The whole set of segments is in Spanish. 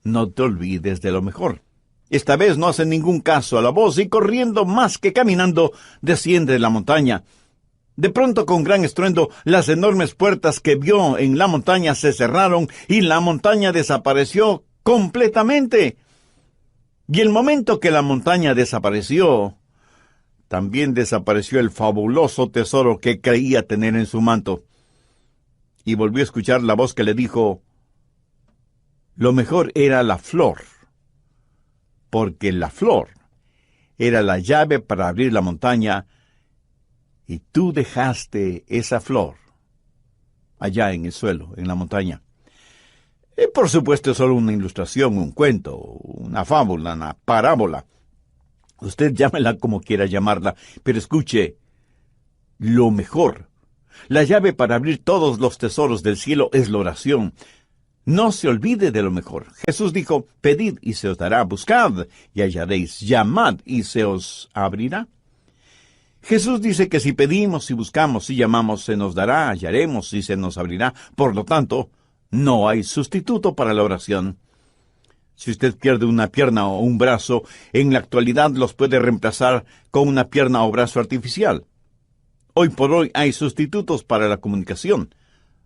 no te olvides de lo mejor. Esta vez no hace ningún caso a la voz y corriendo más que caminando, desciende de la montaña. De pronto, con gran estruendo, las enormes puertas que vio en la montaña se cerraron y la montaña desapareció completamente. Y el momento que la montaña desapareció, también desapareció el fabuloso tesoro que creía tener en su manto. Y volvió a escuchar la voz que le dijo: lo mejor era la flor, porque la flor era la llave para abrir la montaña, y tú dejaste esa flor allá en el suelo, en la montaña. Por supuesto, es solo una ilustración, un cuento, una fábula, una parábola. Usted llámela como quiera llamarla, pero escuche, lo mejor, la llave para abrir todos los tesoros del cielo es la oración. No se olvide de lo mejor. Jesús dijo: pedid y se os dará, buscad y hallaréis, llamad y se os abrirá. Jesús dice que si pedimos, si buscamos, si llamamos, se nos dará, hallaremos y se nos abrirá. Por lo tanto, no hay sustituto para la oración. Si usted pierde una pierna o un brazo, en la actualidad los puede reemplazar con una pierna o brazo artificial. Hoy por hoy hay sustitutos para la comunicación.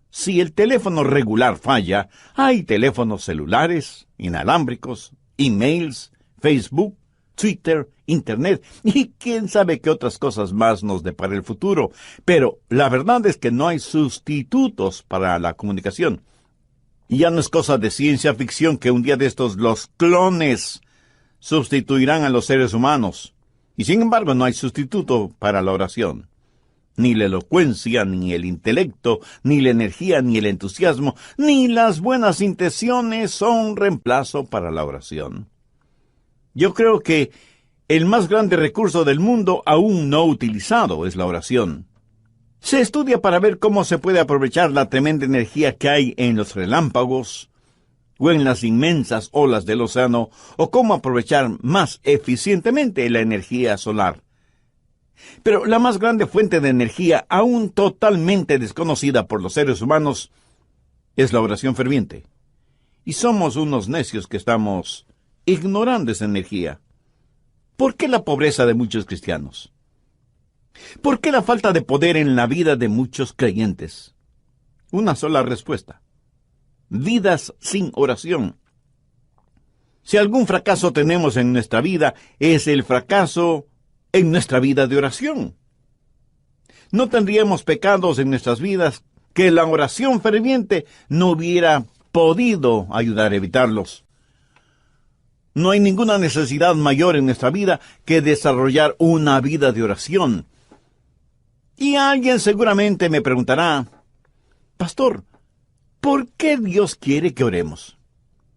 Si el teléfono regular falla, hay teléfonos celulares, inalámbricos, emails, Facebook, Twitter, Internet y quién sabe qué otras cosas más nos depara el futuro. Pero la verdad es que no hay sustitutos para la comunicación. Y ya no es cosa de ciencia ficción que un día de estos los clones sustituirán a los seres humanos. Y sin embargo no hay sustituto para la oración. Ni la elocuencia, ni el intelecto, ni la energía, ni el entusiasmo, ni las buenas intenciones son reemplazo para la oración. Yo creo que el más grande recurso del mundo aún no utilizado es la oración. Se estudia para ver cómo se puede aprovechar la tremenda energía que hay en los relámpagos o en las inmensas olas del océano, o cómo aprovechar más eficientemente la energía solar. Pero la más grande fuente de energía, aún totalmente desconocida por los seres humanos, es la oración ferviente. Y somos unos necios que estamos ignorando esa energía. ¿Por qué la pobreza de muchos cristianos? ¿Por qué la falta de poder en la vida de muchos creyentes? Una sola respuesta: vidas sin oración. Si algún fracaso tenemos en nuestra vida, es el fracaso en nuestra vida de oración. No tendríamos pecados en nuestras vidas que la oración ferviente no hubiera podido ayudar a evitarlos. No hay ninguna necesidad mayor en nuestra vida que desarrollar una vida de oración. Y alguien seguramente me preguntará: pastor, ¿por qué Dios quiere que oremos?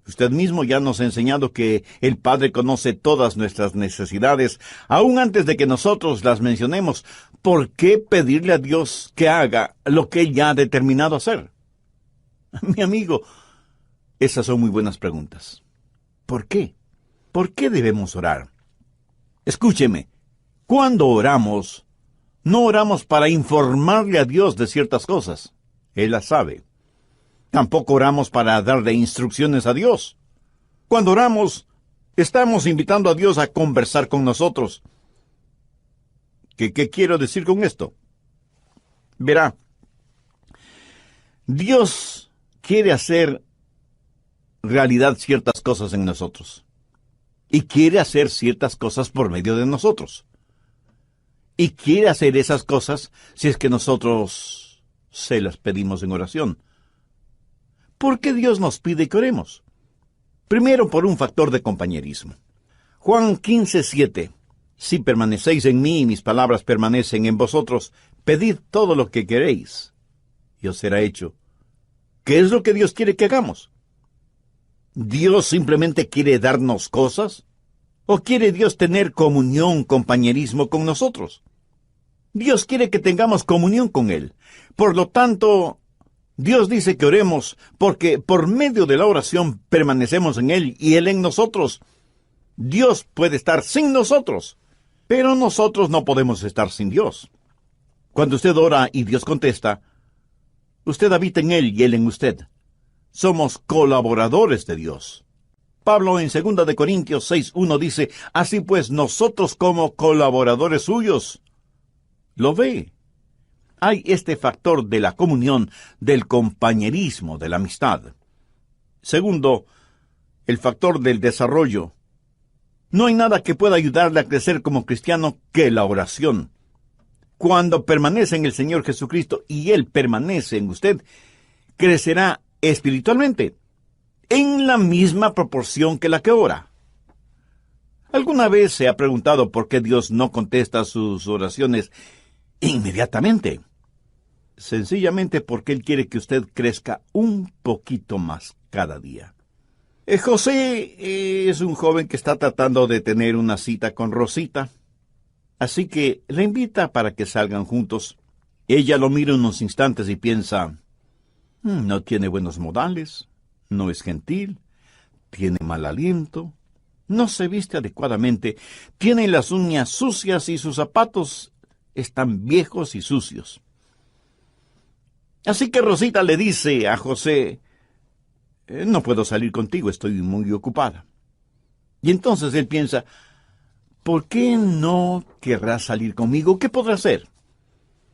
Usted mismo ya nos ha enseñado que el Padre conoce todas nuestras necesidades, aún antes de que nosotros las mencionemos. ¿Por qué pedirle a Dios que haga lo que Él ya ha determinado hacer? Mi amigo, esas son muy buenas preguntas. ¿Por qué? ¿Por qué debemos orar? Escúcheme, cuando oramos, no oramos para informarle a Dios de ciertas cosas. Él las sabe. Tampoco oramos para darle instrucciones a Dios. Cuando oramos, estamos invitando a Dios a conversar con nosotros. ¿Qué quiero decir con esto? Verá, Dios quiere hacer realidad ciertas cosas en nosotros. Y quiere hacer ciertas cosas por medio de nosotros. Y quiere hacer esas cosas si es que nosotros se las pedimos en oración. ¿Por qué Dios nos pide que oremos? Primero, por un factor de compañerismo. Juan 15:7. Si permanecéis en mí y mis palabras permanecen en vosotros, pedid todo lo que queréis, y os será hecho. ¿Qué es lo que Dios quiere que hagamos? ¿Dios simplemente quiere darnos cosas? ¿O quiere Dios tener comunión, compañerismo con nosotros? Dios quiere que tengamos comunión con Él. Por lo tanto, Dios dice que oremos porque por medio de la oración permanecemos en Él y Él en nosotros. Dios puede estar sin nosotros, pero nosotros no podemos estar sin Dios. Cuando usted ora y Dios contesta, usted habita en Él y Él en usted. Somos colaboradores de Dios. Pablo en 2 de Corintios 6:1 dice, así pues nosotros como colaboradores suyos. ¿Lo ve? Hay este factor de la comunión, del compañerismo, de la amistad. Segundo, el factor del desarrollo. No hay nada que pueda ayudarle a crecer como cristiano que la oración. Cuando permanece en el Señor Jesucristo y Él permanece en usted, crecerá espiritualmente en la misma proporción que la que ora. ¿Alguna vez se ha preguntado por qué Dios no contesta sus oraciones inmediatamente? Sencillamente porque Él quiere que usted crezca un poquito más cada día. José es un joven que está tratando de tener una cita con Rosita, así que le invita para que salgan juntos. Ella lo mira unos instantes y piensa, no tiene buenos modales, no es gentil, tiene mal aliento, no se viste adecuadamente, tiene las uñas sucias y sus zapatos están viejos y sucios. Así que Rosita le dice a José, no puedo salir contigo, estoy muy ocupada. Y entonces él piensa, ¿por qué no querrás salir conmigo? ¿Qué podrá hacer?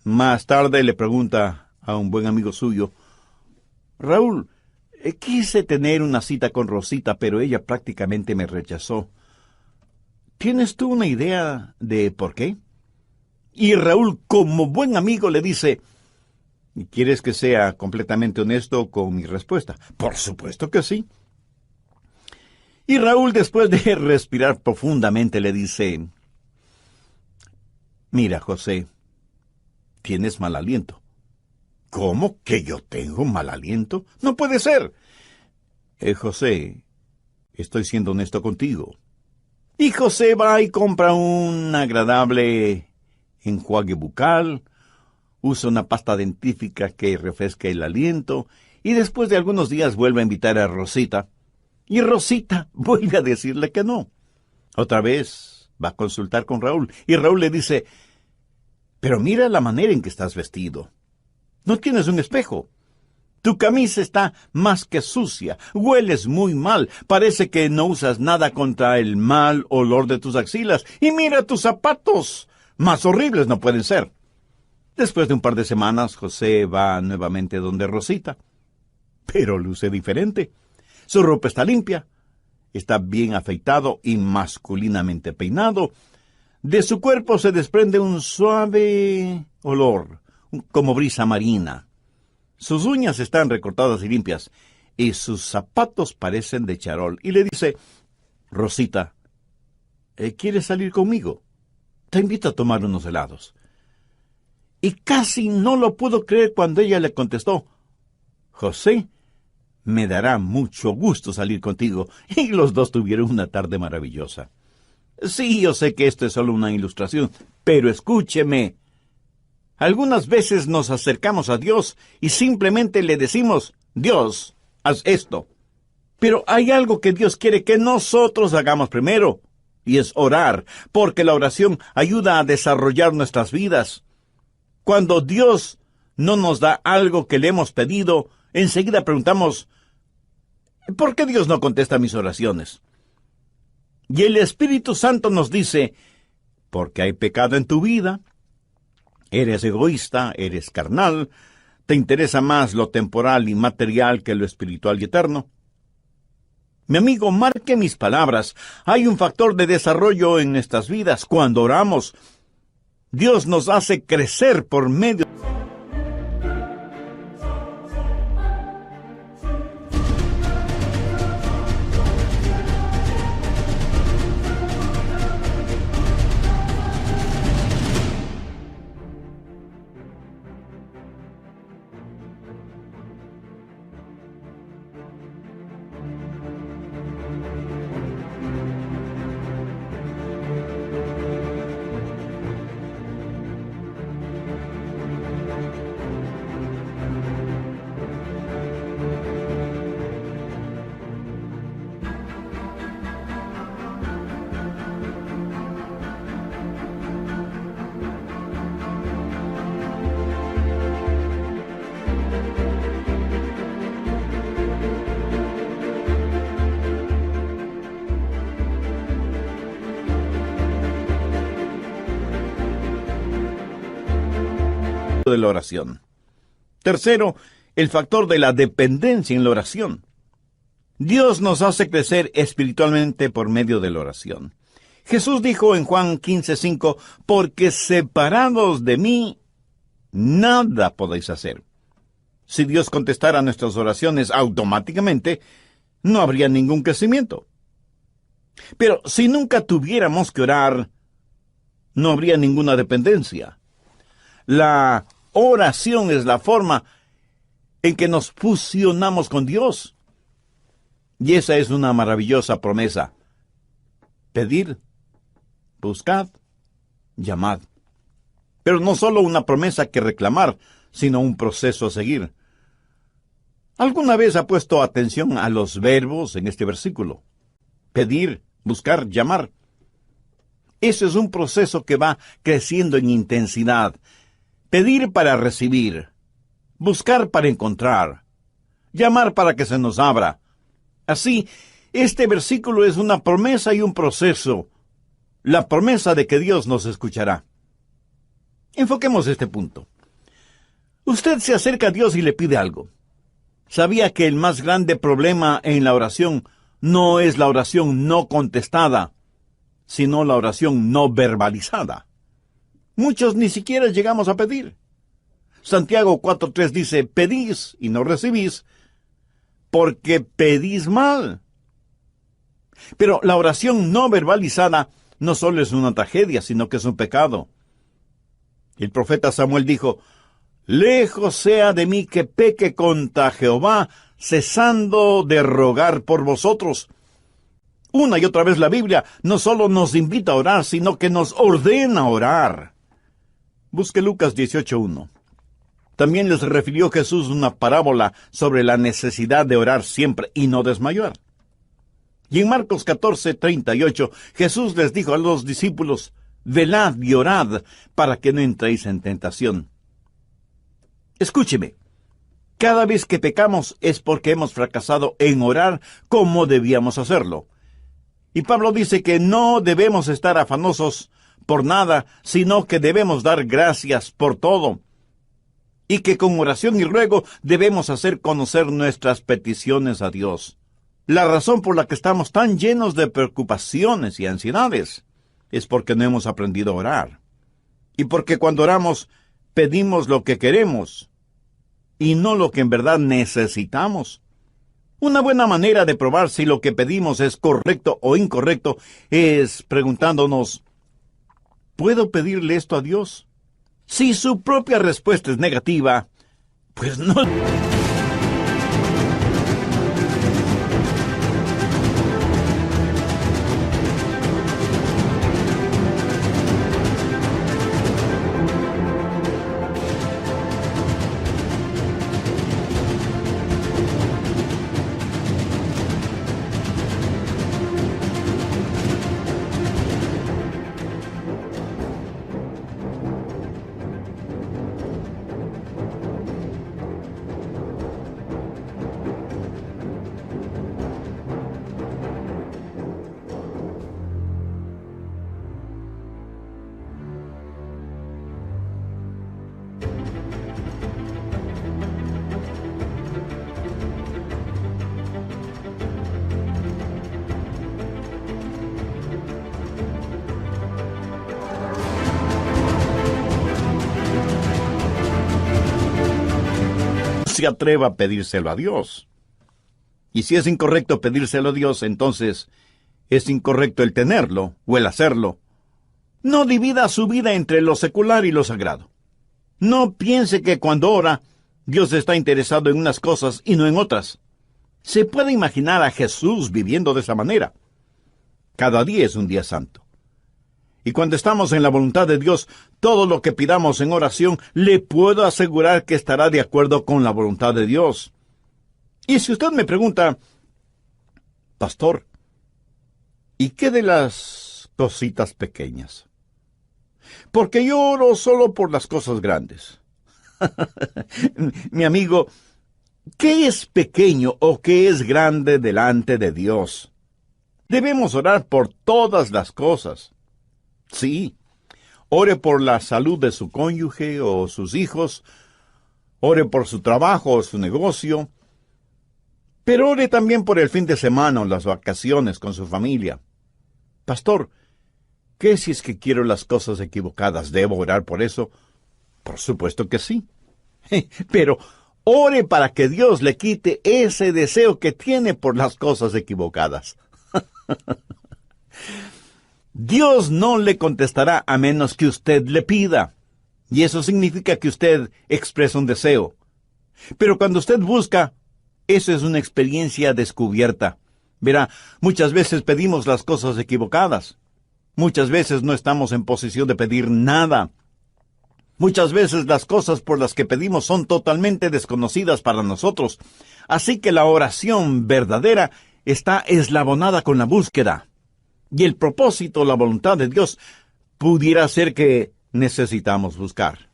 Más tarde le pregunta a un buen amigo suyo, Raúl, quise tener una cita con Rosita, pero ella prácticamente me rechazó. ¿Tienes tú una idea de por qué? Y Raúl, como buen amigo, le dice, ¿quieres que sea completamente honesto con mi respuesta? Por supuesto que sí. Y Raúl, después de respirar profundamente, le dice, mira, José, tienes mal aliento. ¿Cómo que yo tengo mal aliento? No puede ser. José, estoy siendo honesto contigo. Y José va y compra un agradable enjuague bucal, usa una pasta dentífrica que refresca el aliento, y después de algunos días vuelve a invitar a Rosita, y Rosita vuelve a decirle que no. Otra vez va a consultar con Raúl, y Raúl le dice, pero mira la manera en que estás vestido. No tienes un espejo. Tu camisa está más que sucia, hueles muy mal, parece que no usas nada contra el mal olor de tus axilas, y mira tus zapatos, más horribles no pueden ser. Después de un par de semanas, José va nuevamente donde Rosita, pero luce diferente. Su ropa está limpia, está bien afeitado y masculinamente peinado. De su cuerpo se desprende un suave olor, como brisa marina. Sus uñas están recortadas y limpias, y sus zapatos parecen de charol. Y le dice, Rosita, ¿quieres salir conmigo? Te invito a tomar unos helados. Y casi no lo pudo creer cuando ella le contestó, José, me dará mucho gusto salir contigo. Y los dos tuvieron una tarde maravillosa. Sí, yo sé que esto es solo una ilustración, pero escúcheme. Algunas veces nos acercamos a Dios y simplemente le decimos, Dios, haz esto. Pero hay algo que Dios quiere que nosotros hagamos primero, y es orar, porque la oración ayuda a desarrollar nuestras vidas. Cuando Dios no nos da algo que le hemos pedido, enseguida preguntamos, ¿por qué Dios no contesta mis oraciones? Y el Espíritu Santo nos dice, porque hay pecado en tu vida, eres egoísta, eres carnal, te interesa más lo temporal y material que lo espiritual y eterno. Mi amigo, marque mis palabras. Hay un factor de desarrollo en nuestras vidas. Cuando oramos, Dios nos hace crecer por medio de la oración. Tercero, el factor de la dependencia en la oración. Dios nos hace crecer espiritualmente por medio de la oración. Jesús dijo en Juan 15:5, porque separados de mí, nada podéis hacer. Si Dios contestara nuestras oraciones automáticamente, no habría ningún crecimiento. Pero si nunca tuviéramos que orar, no habría ninguna dependencia. La oración es la forma en que nos fusionamos con Dios. Y esa es una maravillosa promesa. Pedid, buscad, llamad. Pero no solo una promesa que reclamar, sino un proceso a seguir. ¿Alguna vez ha puesto atención a los verbos en este versículo? Pedir, buscar, llamar. Eso es un proceso que va creciendo en intensidad. Pedir para recibir, buscar para encontrar, llamar para que se nos abra. Así, este versículo es una promesa y un proceso. La promesa de que Dios nos escuchará. Enfoquemos este punto. Usted se acerca a Dios y le pide algo. ¿Sabía que el más grande problema en la oración no es la oración no contestada, sino la oración no verbalizada? Muchos ni siquiera llegamos a pedir. Santiago 4:3 dice, pedís y no recibís, porque pedís mal. Pero la oración no verbalizada no solo es una tragedia, sino que es un pecado. El profeta Samuel dijo, lejos sea de mí que peque contra Jehová, cesando de rogar por vosotros. Una y otra vez la Biblia no solo nos invita a orar, sino que nos ordena orar. Busque Lucas 18:1. También les refirió Jesús una parábola sobre la necesidad de orar siempre y no desmayar. Y en Marcos 14:38, Jesús les dijo a los discípulos, velad y orad para que no entréis en tentación. Escúcheme, cada vez que pecamos es porque hemos fracasado en orar como debíamos hacerlo. Y Pablo dice que no debemos estar afanosos por nada, sino que debemos dar gracias por todo. Y que con oración y ruego debemos hacer conocer nuestras peticiones a Dios. La razón por la que estamos tan llenos de preocupaciones y ansiedades es porque no hemos aprendido a orar. Y porque cuando oramos, pedimos lo que queremos y no lo que en verdad necesitamos. Una buena manera de probar si lo que pedimos es correcto o incorrecto es preguntándonos, ¿puedo pedirle esto a Dios? Si su propia respuesta es negativa, pues no. Se atreva a pedírselo a Dios. Y si es incorrecto pedírselo a Dios, entonces es incorrecto el tenerlo o el hacerlo. No divida su vida entre lo secular y lo sagrado. No piense que cuando ora, Dios está interesado en unas cosas y no en otras. Se puede imaginar a Jesús viviendo de esa manera. Cada día es un día santo. Y cuando estamos en la voluntad de Dios, todo lo que pidamos en oración, le puedo asegurar que estará de acuerdo con la voluntad de Dios. Y si usted me pregunta, pastor, ¿y qué de las cositas pequeñas? Porque yo oro solo por las cosas grandes. Mi amigo, ¿qué es pequeño o qué es grande delante de Dios? Debemos orar por todas las cosas. Sí, Ore por la salud de su cónyuge o sus hijos. Ore por su trabajo o su negocio. Pero ore también por el fin de semana o las vacaciones con su familia. Pastor, ¿qué si es que quiero las cosas equivocadas? ¿Debo orar por eso? Por supuesto que sí. Pero ore para que Dios le quite ese deseo que tiene por las cosas equivocadas. Dios no le contestará a menos que usted le pida. Y eso significa que usted expresa un deseo. Pero cuando usted busca, eso es una experiencia descubierta. Verá, muchas veces pedimos las cosas equivocadas. Muchas veces no estamos en posición de pedir nada. Muchas veces las cosas por las que pedimos son totalmente desconocidas para nosotros. Así que la oración verdadera está eslabonada con la búsqueda. Y el propósito, la voluntad de Dios, pudiera ser que necesitamos buscar.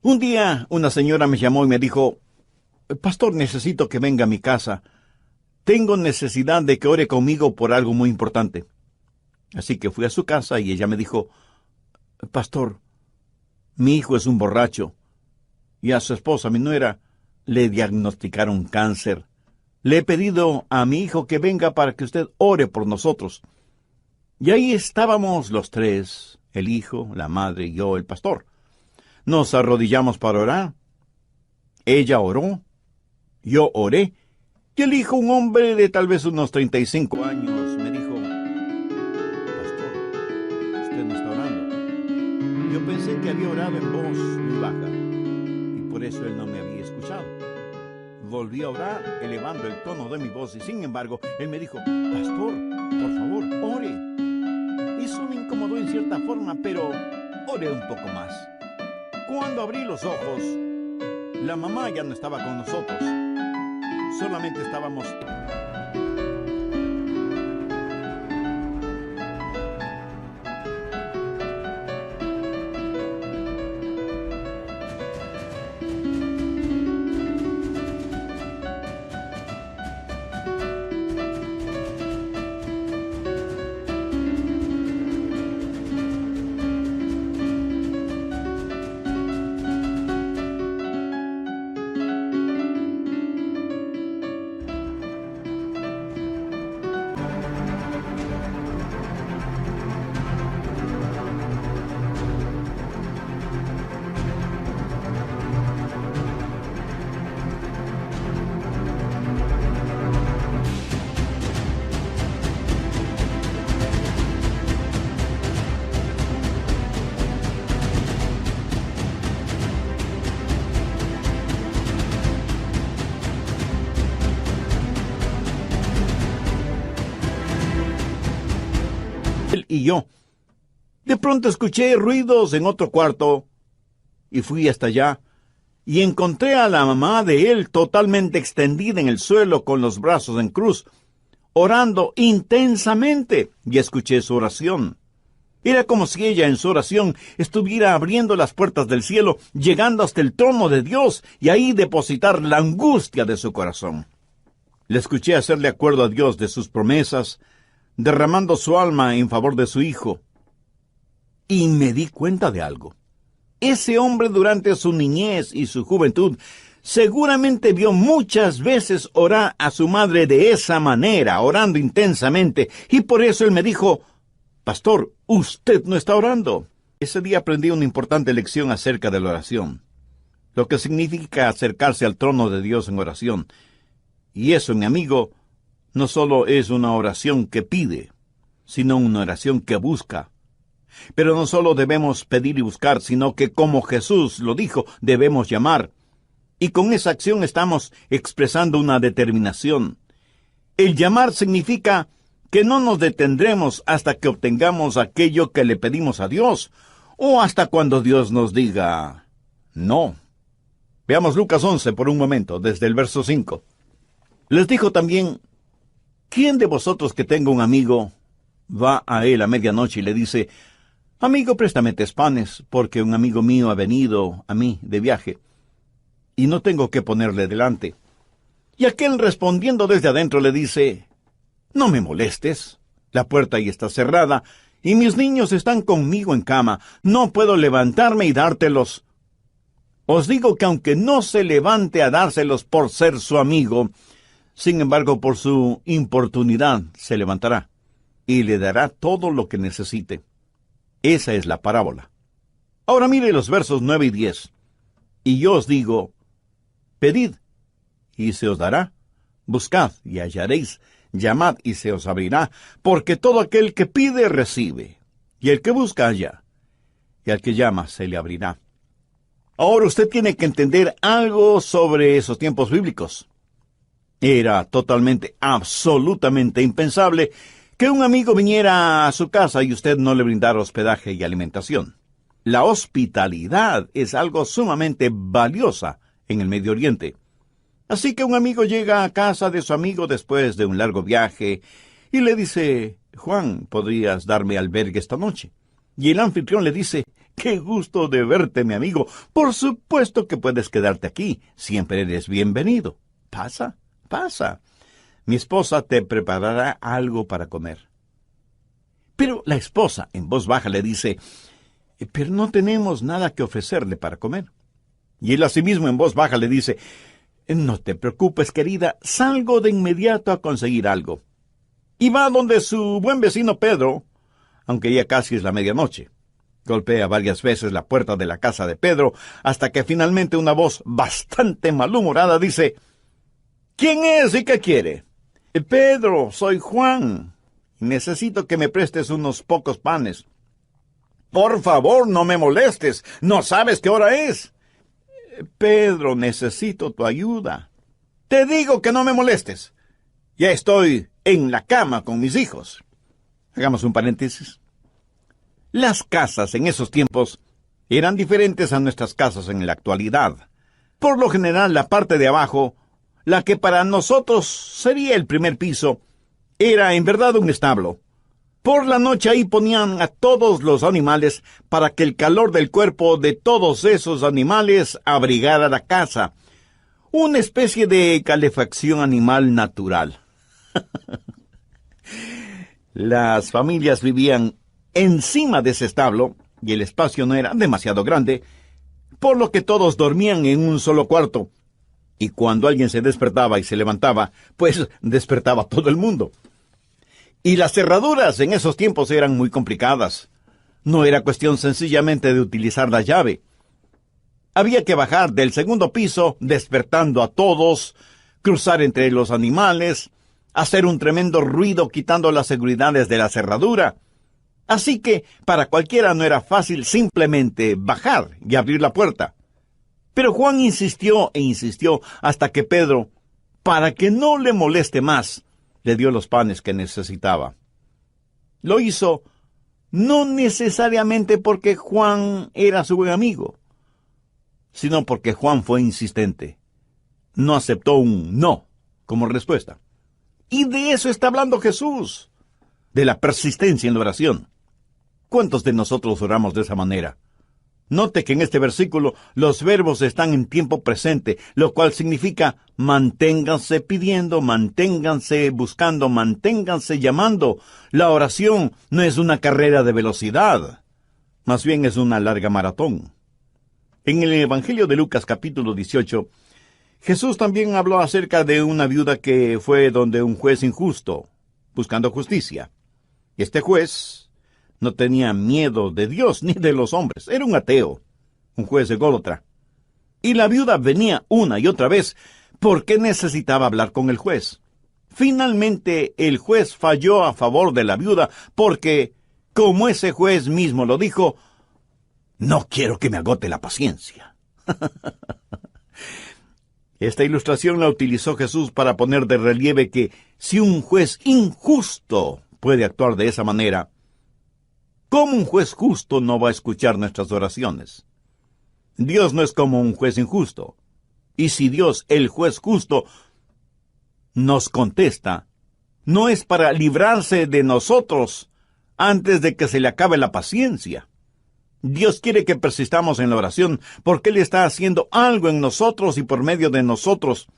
Un día una señora me llamó y me dijo, Pastor, necesito que venga a mi casa. Tengo necesidad de que ore conmigo por algo muy importante. Así que fui a su casa y ella me dijo, Pastor, mi hijo es un borracho, y a su esposa, mi nuera, le diagnosticaron cáncer. Le he pedido a mi hijo que venga para que usted ore por nosotros. Y ahí estábamos los tres, el hijo, la madre y yo, el pastor. Nos arrodillamos para orar. Ella oró, yo oré, y el hijo, un hombre de tal vez unos 35 años, me dijo, Pastor, usted no está orando. Yo pensé que había orado en voz muy baja, y por eso él no me había escuchado. Volví a orar, elevando el tono de mi voz, y sin embargo, él me dijo, Pastor, por favor, ore. Eso me incomodó en cierta forma, pero oré un poco más. Cuando abrí los ojos, la mamá ya no estaba con nosotros. Solamente estábamos... Él y yo. De pronto escuché ruidos en otro cuarto y fui hasta allá y encontré a la mamá de él totalmente extendida en el suelo con los brazos en cruz, orando intensamente, y escuché su oración. Era como si ella en su oración estuviera abriendo las puertas del cielo, llegando hasta el trono de Dios y ahí depositar la angustia de su corazón. Le escuché hacerle acuerdo a Dios de sus promesas, derramando su alma en favor de su hijo. Y me di cuenta de algo. Ese hombre durante su niñez y su juventud seguramente vio muchas veces orar a su madre de esa manera, orando intensamente, y por eso él me dijo, Pastor, usted no está orando. Ese día aprendí una importante lección acerca de la oración, lo que significa acercarse al trono de Dios en oración. Y eso, mi amigo, no solo es una oración que pide, sino una oración que busca. Pero no solo debemos pedir y buscar, sino que, como Jesús lo dijo, debemos llamar. Y con esa acción estamos expresando una determinación. El llamar significa que no nos detendremos hasta que obtengamos aquello que le pedimos a Dios, o hasta cuando Dios nos diga no. Veamos Lucas 11 por un momento, desde el verso 5. Les dijo también, ¿quién de vosotros que tenga un amigo va a él a medianoche y le dice, Amigo, préstame 3 panes, porque un amigo mío ha venido a mí de viaje, y no tengo que ponerle delante? Y aquel respondiendo desde adentro le dice, No me molestes, la puerta ahí está cerrada, y mis niños están conmigo en cama. No puedo levantarme y dártelos. Os digo que aunque no se levante a dárselos por ser su amigo, sin embargo, por su importunidad se levantará y le dará todo lo que necesite. Esa es la parábola. Ahora mire los versos 9 y 10. Y yo os digo, pedid, y se os dará. Buscad, y hallaréis. Llamad, y se os abrirá. Porque todo aquel que pide, recibe. Y el que busca, halla. Y al que llama, se le abrirá. Ahora usted tiene que entender algo sobre esos tiempos bíblicos. Era totalmente, absolutamente impensable que un amigo viniera a su casa y usted no le brindara hospedaje y alimentación. La hospitalidad es algo sumamente valiosa en el Medio Oriente. Así que un amigo llega a casa de su amigo después de un largo viaje y le dice, Juan, ¿podrías darme albergue esta noche? Y el anfitrión le dice, qué gusto de verte, mi amigo. Por supuesto que puedes quedarte aquí. Siempre eres bienvenido. Pasa. Mi esposa te preparará algo para comer. Pero la esposa, en voz baja, le dice, pero no tenemos nada que ofrecerle para comer. Y él asimismo en voz baja le dice, no te preocupes, querida, salgo de inmediato a conseguir algo. Y va donde su buen vecino Pedro, aunque ya casi es la medianoche. Golpea varias veces la puerta de la casa de Pedro, hasta que finalmente una voz bastante malhumorada dice, ¿quién es y qué quiere? Pedro, soy Juan. Necesito que me prestes unos pocos panes. Por favor, no me molestes. ¿No sabes qué hora es? Pedro, necesito tu ayuda. Te digo que no me molestes. Ya estoy en la cama con mis hijos. Hagamos un paréntesis. Las casas en esos tiempos eran diferentes a nuestras casas en la actualidad. Por lo general, la parte de abajo, la que para nosotros sería el primer piso, era en verdad un establo. Por la noche ahí ponían a todos los animales para que el calor del cuerpo de todos esos animales abrigara la casa. Una especie de calefacción animal natural. Las familias vivían encima de ese establo y el espacio no era demasiado grande, por lo que todos dormían en un solo cuarto. Y cuando alguien se despertaba y se levantaba, pues despertaba todo el mundo. Y las cerraduras en esos tiempos eran muy complicadas. No era cuestión sencillamente de utilizar la llave. Había que bajar del segundo piso, despertando a todos, cruzar entre los animales, hacer un tremendo ruido quitando las seguridades de la cerradura. Así que para cualquiera no era fácil simplemente bajar y abrir la puerta. Pero Juan insistió e insistió hasta que Pedro, para que no le moleste más, le dio los panes que necesitaba. Lo hizo no necesariamente porque Juan era su buen amigo, sino porque Juan fue insistente. No aceptó un no como respuesta. Y de eso está hablando Jesús, de la persistencia en la oración. ¿Cuántos de nosotros oramos de esa manera? Note que en este versículo los verbos están en tiempo presente, lo cual significa manténganse pidiendo, manténganse buscando, manténganse llamando. La oración no es una carrera de velocidad, más bien es una larga maratón. En el Evangelio de Lucas capítulo 18, Jesús también habló acerca de una viuda que fue donde un juez injusto, buscando justicia. Este juez no tenía miedo de Dios ni de los hombres. Era un ateo, un juez ególatra. Y la viuda venía una y otra vez porque necesitaba hablar con el juez. Finalmente, el juez falló a favor de la viuda porque, como ese juez mismo lo dijo, no quiero que me agote la paciencia. Esta ilustración la utilizó Jesús para poner de relieve que si un juez injusto puede actuar de esa manera, ¿cómo un juez justo no va a escuchar nuestras oraciones? Dios no es como un juez injusto. Y si Dios, el juez justo, nos contesta, no es para librarse de nosotros antes de que se le acabe la paciencia. Dios quiere que persistamos en la oración porque Él está haciendo algo en nosotros y por medio de nosotros.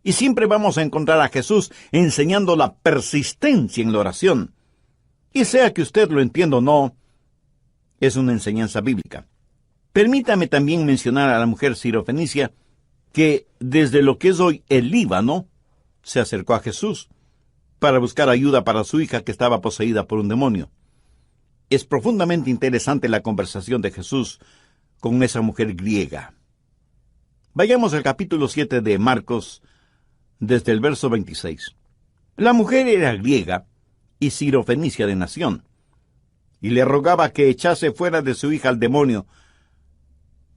Y siempre vamos a encontrar a Jesús enseñando la persistencia en la oración. Y sea que usted lo entienda o no, es una enseñanza bíblica. Permítame también mencionar a la mujer sirofenicia que desde lo que es hoy el Líbano se acercó a Jesús para buscar ayuda para su hija que estaba poseída por un demonio. Es profundamente interesante la conversación de Jesús con esa mujer griega. Vayamos al capítulo 7 de Marcos, desde el verso 26. La mujer era griega y sirofenicia de nación, y le rogaba que echase fuera de su hija al demonio.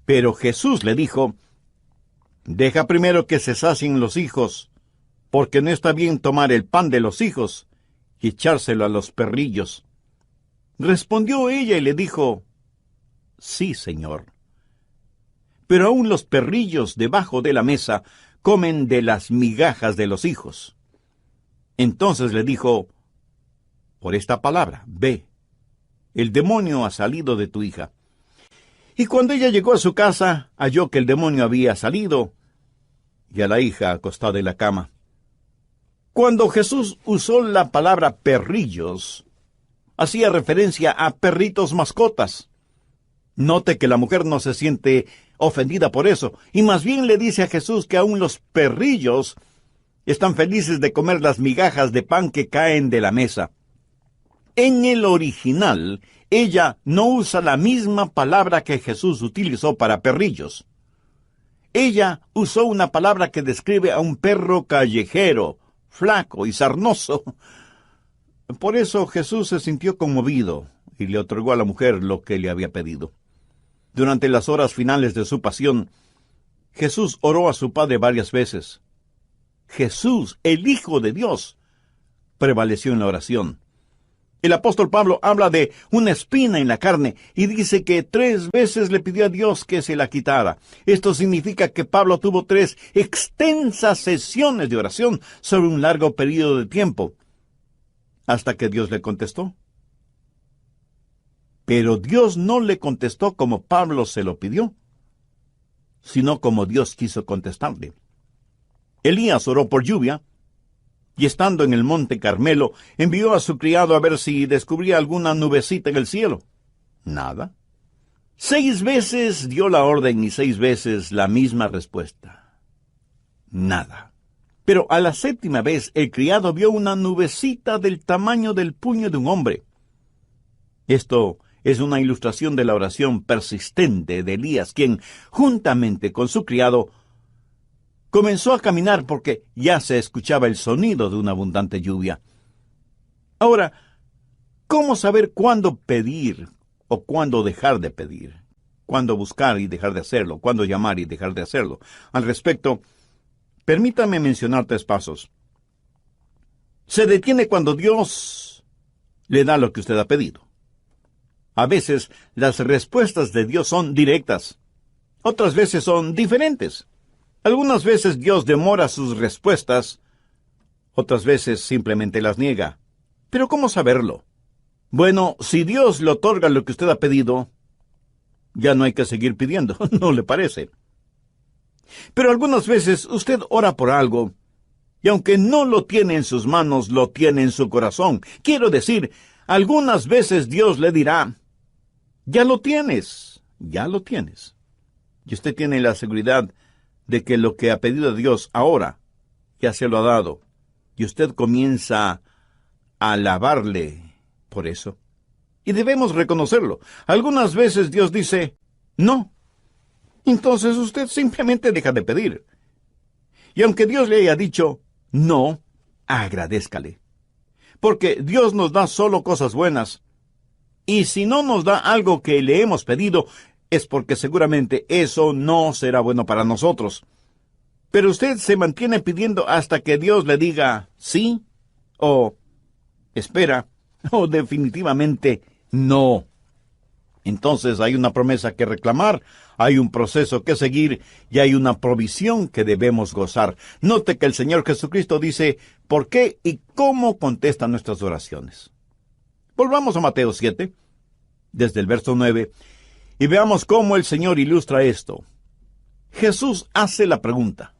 Pero Jesús le dijo: deja primero que se sacien los hijos, porque no está bien tomar el pan de los hijos y echárselo a los perrillos. Respondió ella y le dijo: sí, Señor. Pero aún los perrillos debajo de la mesa comen de las migajas de los hijos. Entonces le dijo: por esta palabra, ve, el demonio ha salido de tu hija. Y cuando ella llegó a su casa, halló que el demonio había salido, y a la hija acostada en la cama. Cuando Jesús usó la palabra perrillos, hacía referencia a perritos mascotas. Note que la mujer no se siente ofendida por eso, y más bien le dice a Jesús que aún los perrillos están felices de comer las migajas de pan que caen de la mesa. En el original, ella no usa la misma palabra que Jesús utilizó para perrillos. Ella usó una palabra que describe a un perro callejero, flaco y sarnoso. Por eso Jesús se sintió conmovido y le otorgó a la mujer lo que le había pedido. Durante las horas finales de su pasión, Jesús oró a su Padre varias veces. Jesús, el Hijo de Dios, prevaleció en la oración. El apóstol Pablo habla de una espina en la carne y dice que 3 veces le pidió a Dios que se la quitara. Esto significa que Pablo tuvo 3 extensas sesiones de oración sobre un largo periodo de tiempo, hasta que Dios le contestó. Pero Dios no le contestó como Pablo se lo pidió, sino como Dios quiso contestarle. Elías oró por lluvia, y estando en el monte Carmelo, envió a su criado a ver si descubría alguna nubecita en el cielo. Nada. 6 veces dio la orden y 6 veces la misma respuesta. Nada. Pero a la 7ª vez el criado vio una nubecita del tamaño del puño de un hombre. Esto es una ilustración de la oración persistente de Elías, quien, juntamente con su criado, comenzó a caminar porque ya se escuchaba el sonido de una abundante lluvia. Ahora, ¿cómo saber cuándo pedir o cuándo dejar de pedir? ¿Cuándo buscar y dejar de hacerlo? ¿Cuándo llamar y dejar de hacerlo? Al respecto, permítame mencionar 3 pasos. Se detiene cuando Dios le da lo que usted ha pedido. A veces las respuestas de Dios son directas. Otras veces son diferentes. Algunas veces Dios demora sus respuestas. Otras veces simplemente las niega. ¿Pero cómo saberlo? Bueno, si Dios le otorga lo que usted ha pedido, ya no hay que seguir pidiendo, ¿no le parece? Pero algunas veces usted ora por algo, y aunque no lo tiene en sus manos, lo tiene en su corazón. Quiero decir, algunas veces Dios le dirá: ya lo tienes, ya lo tienes. Y usted tiene la seguridad de que lo que ha pedido a Dios ahora ya se lo ha dado. Y usted comienza a alabarle por eso. Y debemos reconocerlo. Algunas veces Dios dice: no. Entonces usted simplemente deja de pedir. Y aunque Dios le haya dicho no, agradézcale. Porque Dios nos da solo cosas buenas. Y si no nos da algo que le hemos pedido, es porque seguramente eso no será bueno para nosotros. Pero usted se mantiene pidiendo hasta que Dios le diga sí, o espera, o definitivamente no. Entonces hay una promesa que reclamar, hay un proceso que seguir y hay una provisión que debemos gozar. Note que el Señor Jesucristo dice por qué y cómo contesta nuestras oraciones. Volvamos a Mateo 7, desde el verso 9, y veamos cómo el Señor ilustra esto. Jesús hace la pregunta: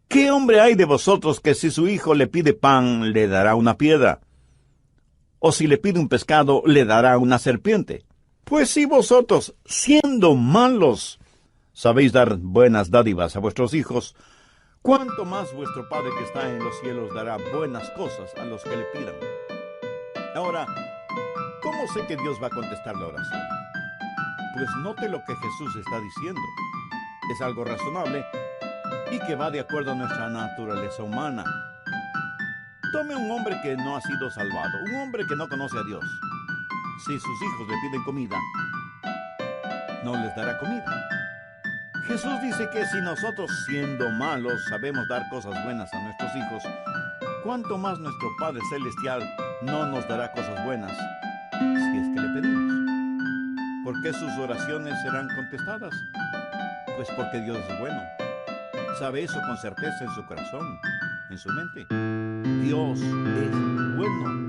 ¿qué hombre hay de vosotros que si su hijo le pide pan, le dará una piedra? O si le pide un pescado, le dará una serpiente. Pues si vosotros, siendo malos, sabéis dar buenas dádivas a vuestros hijos, ¿cuánto más vuestro Padre que está en los cielos dará buenas cosas a los que le pidan? Ahora, ¿cómo sé que Dios va a contestar la oración? Pues note lo que Jesús está diciendo. Es algo razonable y que va de acuerdo a nuestra naturaleza humana. Tome un hombre que no ha sido salvado, un hombre que no conoce a Dios. Si sus hijos le piden comida, no les dará comida. Jesús dice que si nosotros, siendo malos, sabemos dar cosas buenas a nuestros hijos, ¿cuánto más nuestro Padre Celestial no nos dará cosas buenas si es que le pedimos? ¿Por qué sus oraciones serán contestadas? Pues porque Dios es bueno. Sabe eso con certeza en su corazón, en su mente. Dios es bueno.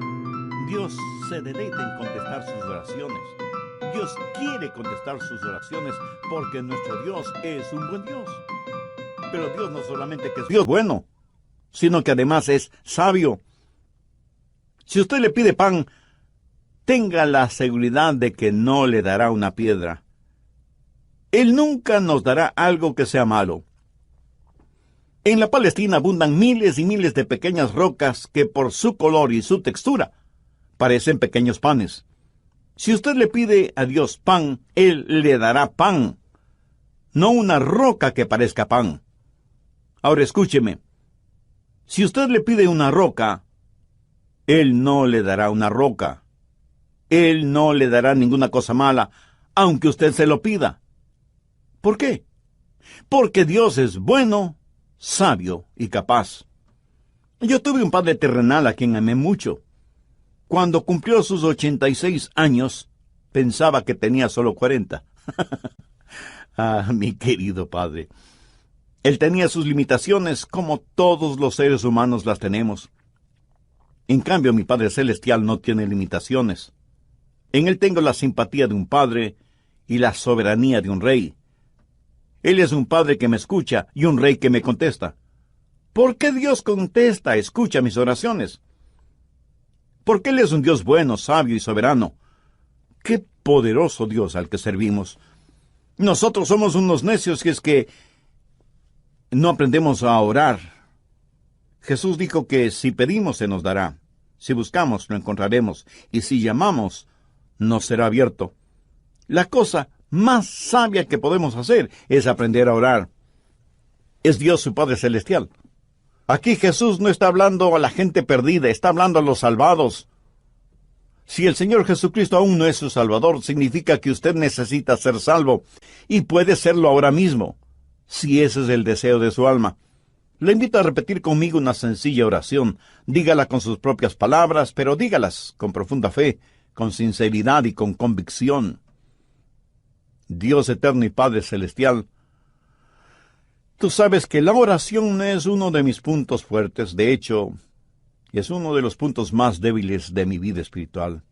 Dios se deleita en contestar sus oraciones. Dios quiere contestar sus oraciones porque nuestro Dios es un buen Dios. Pero Dios no solamente que es Dios bueno, sino que además es sabio. Si usted le pide pan, tenga la seguridad de que no le dará una piedra. Él nunca nos dará algo que sea malo. En la Palestina abundan miles y miles de pequeñas rocas que por su color y su textura parecen pequeños panes. Si usted le pide a Dios pan, Él le dará pan, no una roca que parezca pan. Ahora escúcheme, si usted le pide una roca, Él no le dará una roca. Él no le dará ninguna cosa mala, aunque usted se lo pida. ¿Por qué? Porque Dios es bueno, sabio y capaz. Yo tuve un padre terrenal a quien amé mucho. Cuando cumplió sus 86 años, pensaba que tenía solo 40. Ah, mi querido padre. Él tenía sus limitaciones como todos los seres humanos las tenemos. En cambio, mi Padre Celestial no tiene limitaciones. En Él tengo la simpatía de un padre y la soberanía de un rey. Él es un padre que me escucha y un rey que me contesta. ¿Por qué Dios contesta, escucha mis oraciones? Porque Él es un Dios bueno, sabio y soberano. ¡Qué poderoso Dios al que servimos! Nosotros somos unos necios si es que no aprendemos a orar. Jesús dijo que si pedimos se nos dará, si buscamos lo encontraremos, y si llamamos nos será abierto. La cosa más sabia que podemos hacer es aprender a orar. Es Dios su Padre Celestial. Aquí Jesús no está hablando a la gente perdida, está hablando a los salvados. Si el Señor Jesucristo aún no es su Salvador, significa que usted necesita ser salvo, y puede serlo ahora mismo, si ese es el deseo de su alma. Le invito a repetir conmigo una sencilla oración. Dígala con sus propias palabras, pero dígalas con profunda fe, con sinceridad y con convicción. Dios eterno y Padre Celestial, tú sabes que la oración no es uno de mis puntos fuertes, de hecho, es uno de los puntos más débiles de mi vida espiritual.